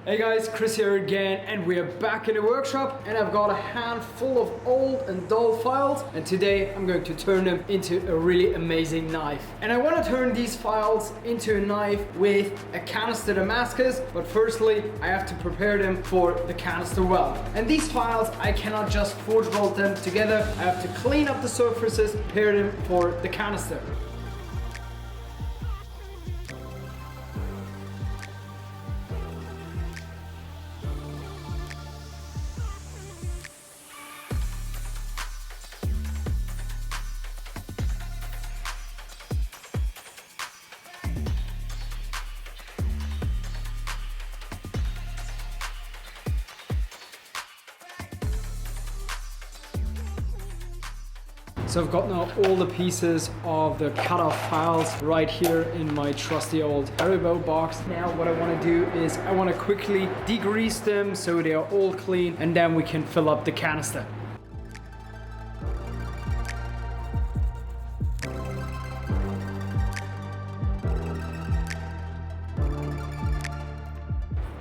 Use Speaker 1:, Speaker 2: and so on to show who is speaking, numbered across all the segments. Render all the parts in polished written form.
Speaker 1: Hey guys, Chris here again, and we are back in the workshop, and I've got a handful of old and dull files, and today I'm going to turn them into a really amazing knife. And I want to turn these files into a knife with a canister Damascus, but firstly I have to prepare them for the canister weld. And these files, I cannot just forge weld them together. I have to clean up the surfaces, prepare them for the canister. So I've got now all the pieces of the cut-off files right here in my trusty old Haribo box. Now what I want to do is I want to quickly degrease them so they are all clean, and then we can fill up the canister.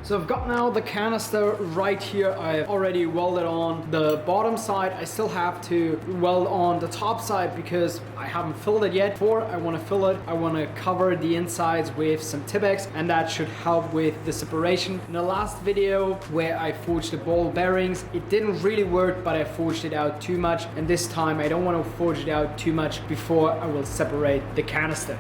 Speaker 1: So I've got now the canister right here. I already welded on the bottom side. I still have to weld on the top side because I haven't filled it yet. Before I want to fill it, I want to cover the insides with some Tipex, and that should help with the separation. In the last video where I forged the ball bearings, it didn't really work, but I forged it out too much, and this time I don't want to forge it out too much before I will separate the canister.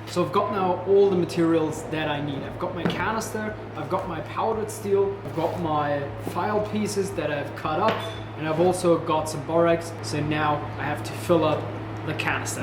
Speaker 1: So I've got now all the materials that I need. I've got my canister, I've got my powdered steel, I've got my file pieces that I've cut up, and I've also got some borax. So now I have to fill up the canister.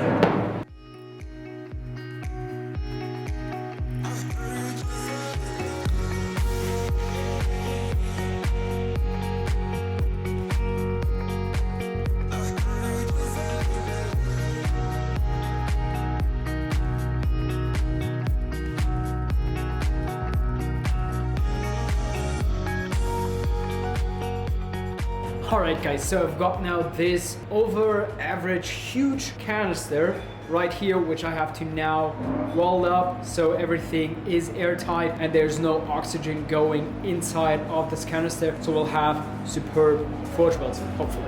Speaker 1: Alright guys, so I've got now this over average huge canister right here, which I have to now weld up so everything is airtight and there's no oxygen going inside of this canister. So we'll have superb forge welds, hopefully.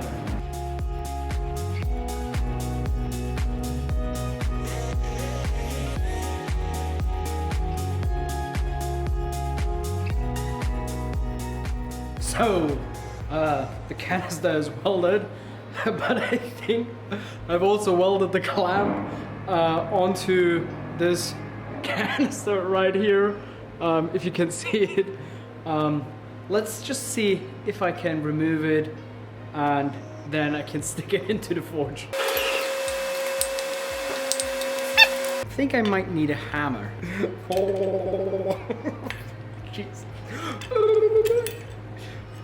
Speaker 1: So the canister is welded, but I think I've also welded the clamp onto this canister right here, if you can see it. Let's just see if I can remove it, and then I can stick it into the forge. I think I might need a hammer. Oh, jeez.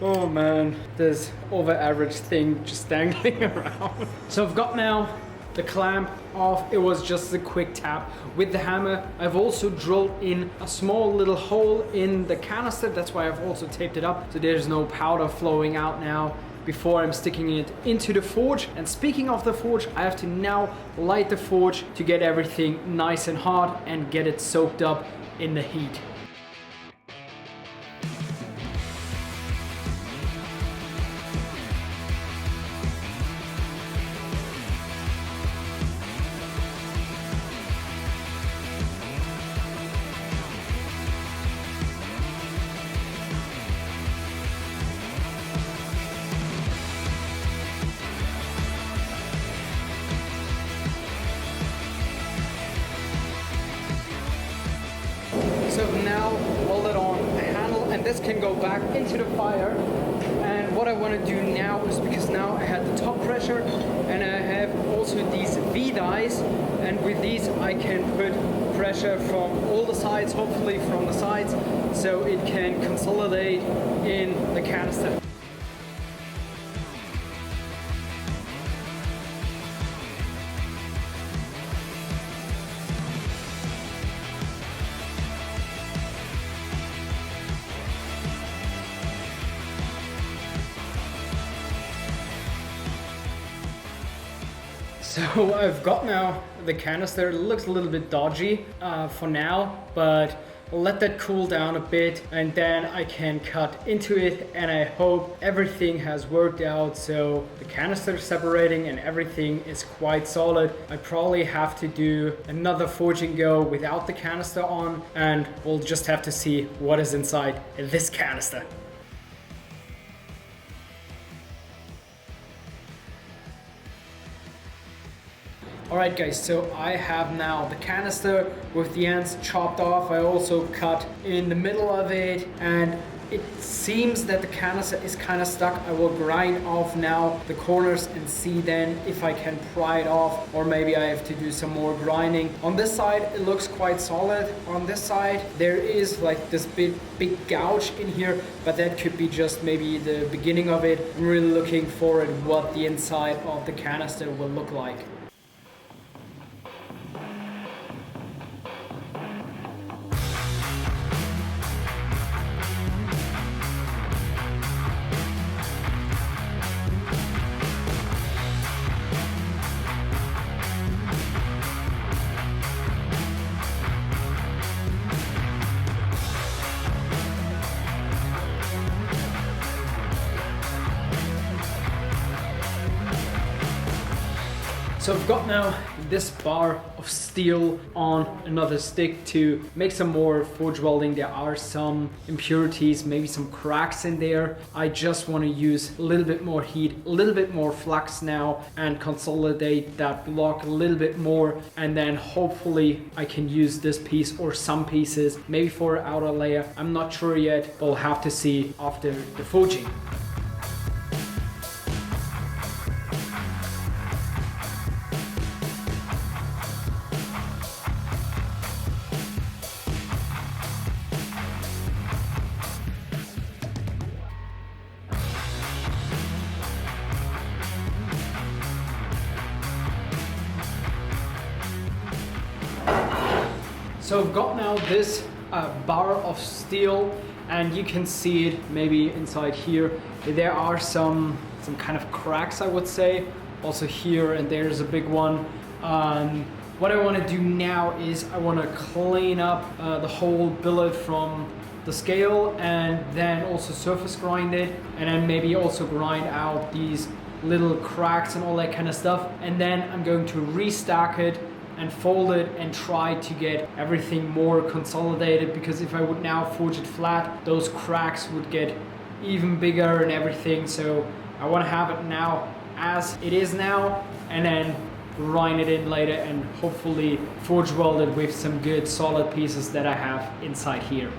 Speaker 1: Oh man, this over average thing just dangling around. So I've got now the clamp off. It was just a quick tap with the hammer. I've also drilled in a small little hole in the canister. That's why I've also taped it up so there's no powder flowing out now before I'm sticking it into the forge. And speaking of the forge, I have to now light the forge to get everything nice and hot and get it soaked up in the heat. So I've now welded on the handle, and this can go back into the fire. And what I want to do now is, because now I had the top pressure and I have also these V-dies, and with these I can put pressure from all the sides, hopefully from the sides, so it can consolidate in the canister. So I've got now the canister. It looks a little bit dodgy for now, but I'll let that cool down a bit and then I can cut into it, and I hope everything has worked out so the canister is separating and everything is quite solid. I probably have to do another forging go without the canister on, and we'll just have to see what is inside this canister. Alright guys, so I have now the canister with the ends chopped off. I also cut in the middle of it, and it seems that the canister is kind of stuck. I will grind off now the corners and see then if I can pry it off, or maybe I have to do some more grinding. On this side it looks quite solid. On this side there is like this big gouge in here, but that could be just maybe the beginning of it. I'm really looking forward to what the inside of the canister will look like. So I've got now this bar of steel on another stick to make some more forge welding. There are some impurities, maybe some cracks in there. I just want to use a little bit more heat, a little bit more flux now, and consolidate that block a little bit more, and then hopefully I can use this piece or some pieces maybe for an outer layer. I'm not sure yet, but we'll have to see after the forging. So I've got now this bar of steel, and you can see it maybe inside here. There are some kind of cracks, I would say, also here, and there's a big one. What I want to do now is I want to clean up the whole billet from the scale, and then also surface grind it, and then maybe also grind out these little cracks and all that kind of stuff. And then I'm going to restack it and fold it and try to get everything more consolidated, because if I would now forge it flat, those cracks would get even bigger and everything. So I want to have it now as it is now, and then grind it in later and hopefully forge weld it with some good solid pieces that I have inside here.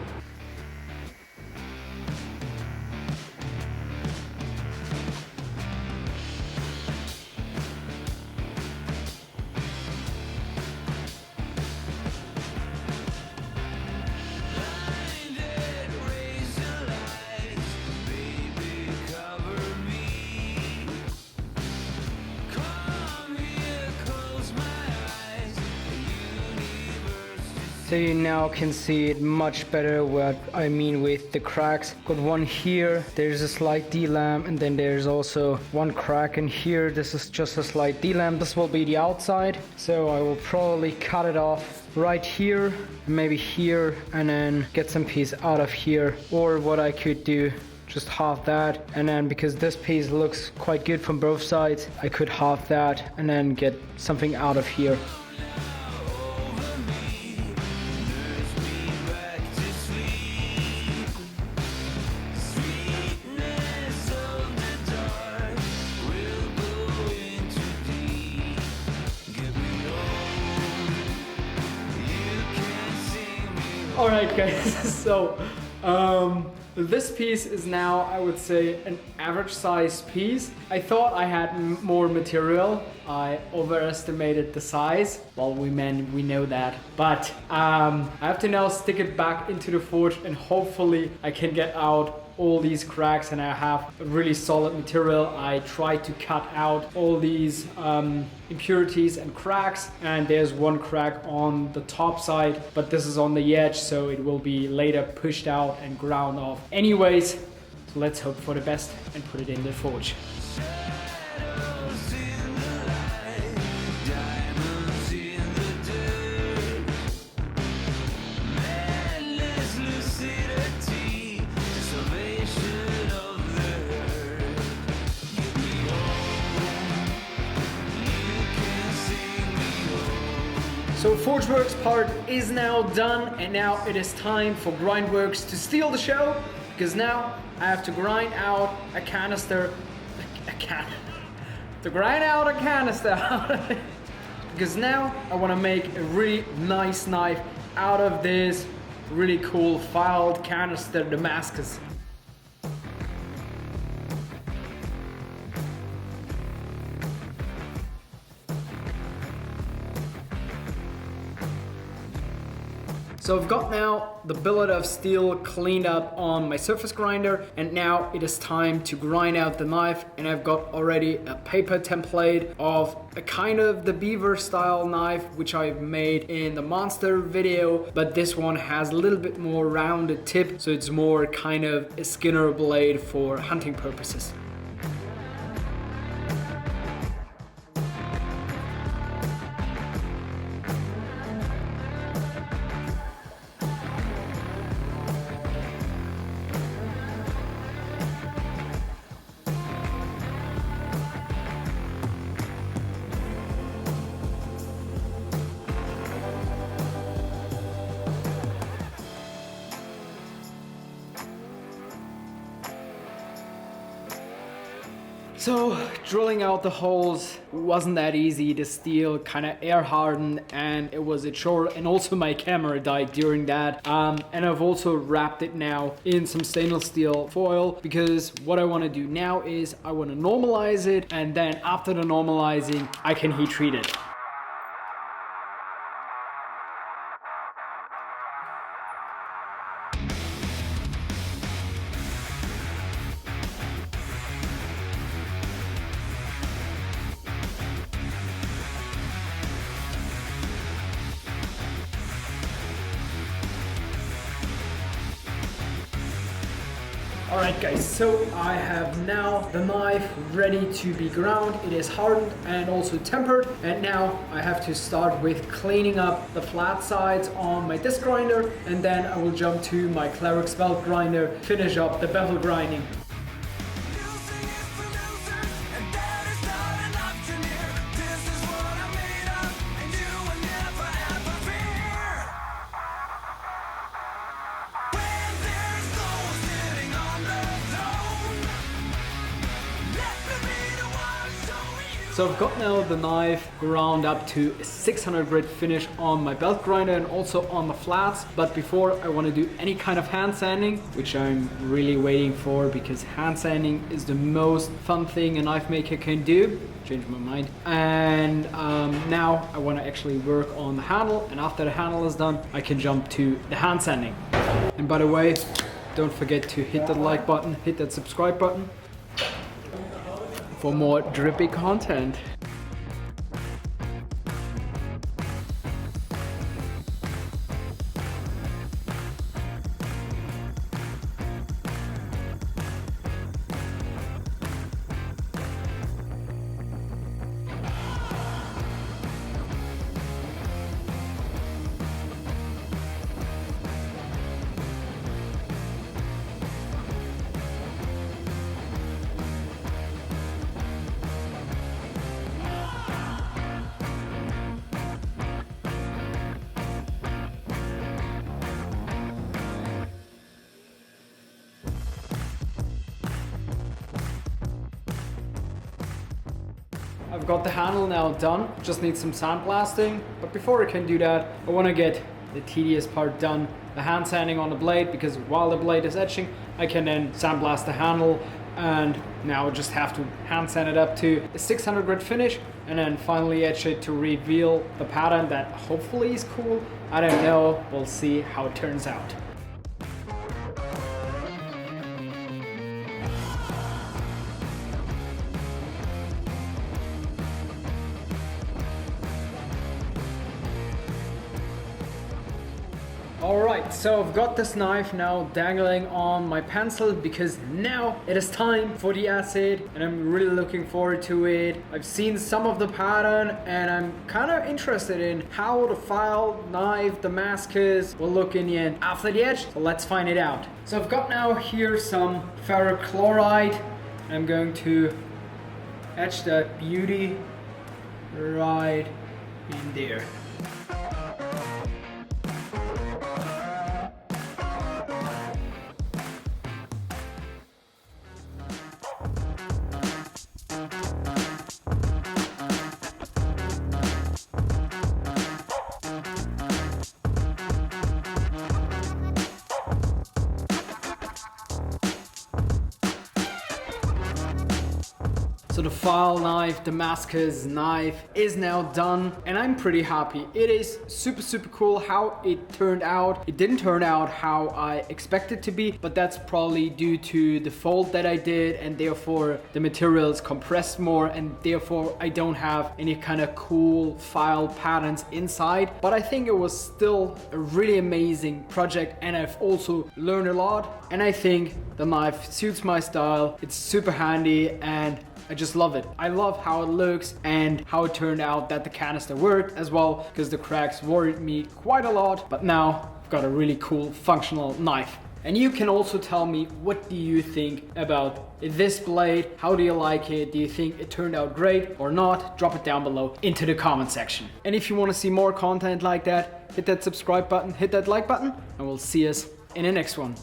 Speaker 1: So you now can see it much better what I mean with the cracks. Got one here, there's a slight delam, and then there's also one crack in here. This is just a slight delam. This will be the outside, so I will probably cut it off right here, maybe here, and then get some piece out of here. Or what I could do, just half that, and then because this piece looks quite good from both sides, I could half that and then get something out of here. Alright guys, so this piece is now, I would say, an average size piece. I thought I had more material. I overestimated the size. Well, we know that. But I have to now stick it back into the forge, and hopefully I can get out all these cracks and I have a really solid material. I tried to cut out all these impurities and cracks, and there's one crack on the top side, but this is on the edge, so it will be later pushed out and ground off. Anyways, so let's hope for the best and put it in the forge. So Forgeworks part is now done, and now it is time for Grindworks to steal the show, because now I have to grind out a canister, to grind out a canister because now I want to make a really nice knife out of this really cool filed canister Damascus. So I've got now the billet of steel cleaned up on my surface grinder, and now it is time to grind out the knife. And I've got already a paper template of a kind of the beaver style knife which I've made in the monster video, but this one has a little bit more rounded tip, so it's more kind of a Skinner blade for hunting purposes. So drilling out the holes wasn't that easy. The steel kind of air hardened and it was a chore, and also my camera died during that. And I've also wrapped it now in some stainless steel foil, because what I want to do now is I want to normalize it, and then after the normalizing I can heat treat it. Alright guys, so I have now the knife ready to be ground. It is hardened and also tempered, and now I have to start with cleaning up the flat sides on my disc grinder, and then I will jump to my Cleric's belt grinder, finish up the bevel grinding. So I've got now the knife ground up to a 600 grit finish on my belt grinder and also on the flats. But before I want to do any kind of hand sanding, which I'm really waiting for, because hand sanding is the most fun thing a knife maker can do. Changed my mind. And now I want to actually work on the handle, and after the handle is done, I can jump to the hand sanding. And by the way, don't forget to hit that like button, hit that subscribe button for more drippy content. I've got the handle now done, just need some sandblasting. But before I can do that, I want to get the tedious part done, the hand sanding on the blade, because while the blade is etching, I can then sandblast the handle, and now I just have to hand sand it up to a 600 grit finish, and then finally etch it to reveal the pattern that hopefully is cool. I don't know, we'll see how it turns out. Alright, so I've got this knife now dangling on my pencil, because now it is time for the acid, and I'm really looking forward to it. I've seen some of the pattern and I'm kind of interested in how the file knife Damascus will look in the end after the etch, so let's find it out. So I've got now here some ferrochloride. I'm going to etch that beauty right in there. So the file knife, Damascus knife is now done and I'm pretty happy. It is super cool how it turned out. It didn't turn out how I expected to be, but that's probably due to the fold that I did, and therefore the materials compressed more, and therefore I don't have any kind of cool file patterns inside. But I think it was still a really amazing project, and I've also learned a lot, and I think the knife suits my style. It's super handy and I just love it. I love how it looks and how it turned out that the canister worked as well, because the cracks worried me quite a lot, but now I've got a really cool functional knife. And you can also tell me, what do you think about this blade? How do you like it? Do you think it turned out great or not? Drop it down below into the comment section. And if you want to see more content like that, hit that subscribe button, hit that like button, and we'll see us in the next one.